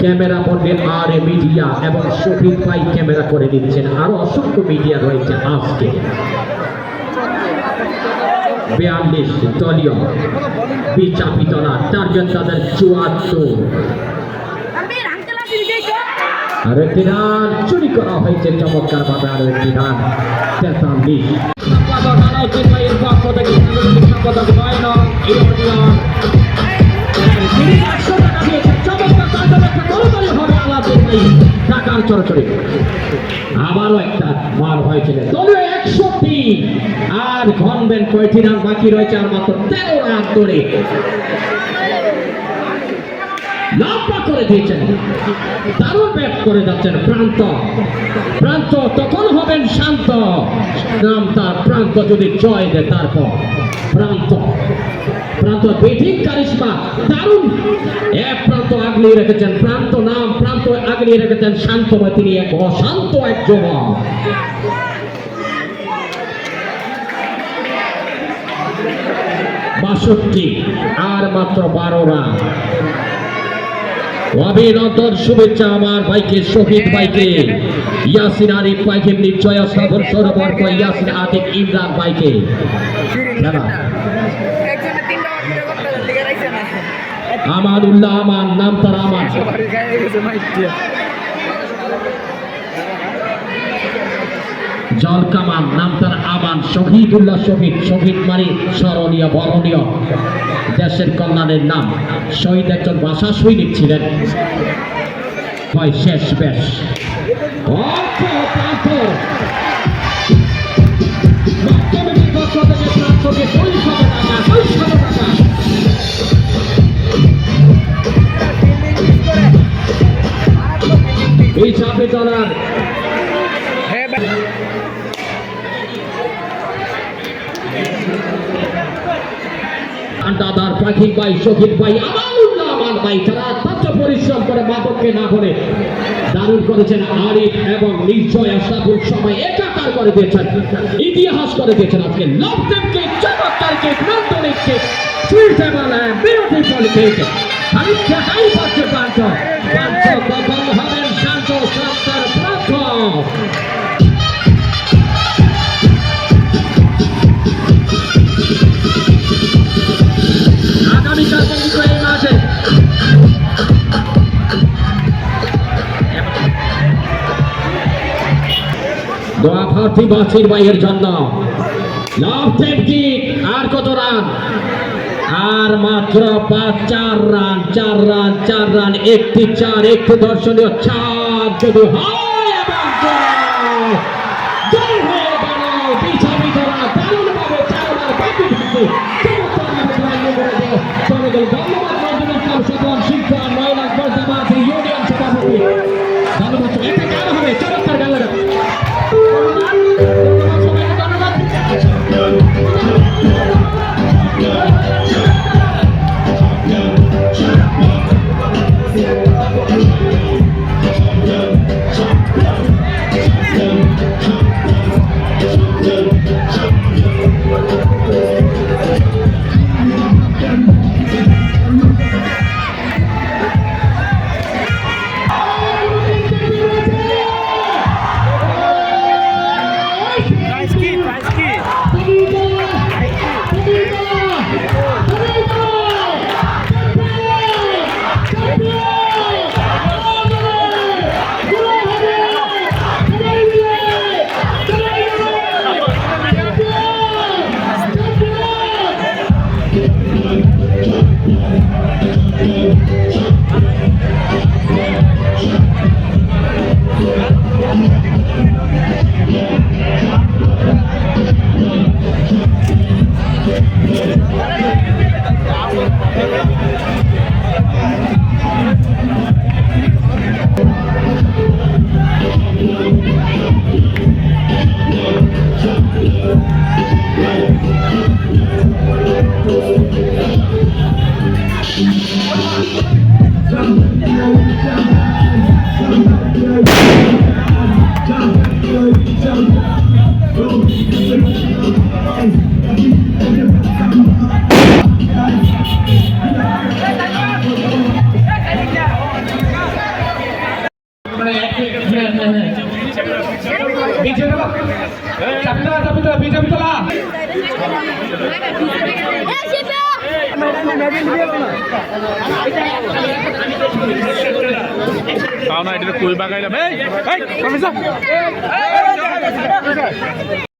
Camera বন্ধে আর media এবং শফিক ভাই ক্যামেরা করে দিচ্ছেন। আরো অসংখ্য মিডিয়া রয়েছে আজকে। 42 দলীয় বিচাপিতলা টার্গেট তাদের 74। আর একটি রান চুরি করা হয়েছে চমৎকার ভাবে। আরো একটি রান 43। আবারও একটা মার হয়েছিল। দলীয় 103 আর ঘনবেন কয়টি রান বাকি রয়েছে? আর মাত্র 13 রান ধরে লম্বা করে দিয়েছেন। দারুণ ব্যাট করে যাচ্ছেন প্রান্ত। প্রান্ত তখন হবেন শান্ত। নাম তার প্রান্ত যদি জয় দেয় তারপর প্রান্ত। প্রান্ত ব্যাটিং কারিশমা দারুণ। এক প্রান্ত আগলিয়ে রেখেছেন প্রান্ত। নাম প্রান্ত আগলিয়ে রেখেছেন শান্তময়। তিনি এক অশান্ত এক যুবক। বাষট্টি আর মাত্র 12 রান। অভিনন্দন শুভেচ্ছা আমার ভাইকে, শহীদ ভাইকে, ইয়াসিন আরিফ ভাইকে, নিশ্চয় শ্রাবণ সরোবর ইয়াসিন আতিক ইমরান ভাইকে। আমানুল্লাহ আমান, নাম তার আমান। জল কামান, নাম তার আমান। শহীদুল্লাহ শহীদ। শহীদ মানে স্মরণীয় বরণীয়, দেশের কল্যাণের নাম। শহীদ একজন ভাষা সৈনিক ছিলেন। শেষ বেশ এই চাপে চলার দাদার পাখি ভাই, শহীদ ভাই, আমানুল্লাহ আমান ভাই, তারা অত্যন্ত পরিশ্রম করে মাদককে না করে দারুণ করেছেন। আরিফ এবং নিশ্চয় আশরাফুল সময় একাকার করে দিয়েছেন, ইতিহাস করে দিয়েছেন। আজকে লফটেন কিক, চমৎকার কিক, নান্দনিক kick, suitable and beautiful kick. আমি দেখাই পাচ্ছে প্রান্ত। প্রান্ত কখন হবেন শান্ত, সত্তর প্রান্ত। আগামীকাল এই মাসে দোয়া প্রার্থী বাছির ভাইয়ের জন্য। লফটেন কিক। আর কত রান? আর মাত্র 4 রান। 4 রান, 4 রান, একটি 4, একটি দর্শনীয় 4 যদি হয় Jump. Tao này đi cuối ba cây là mấy?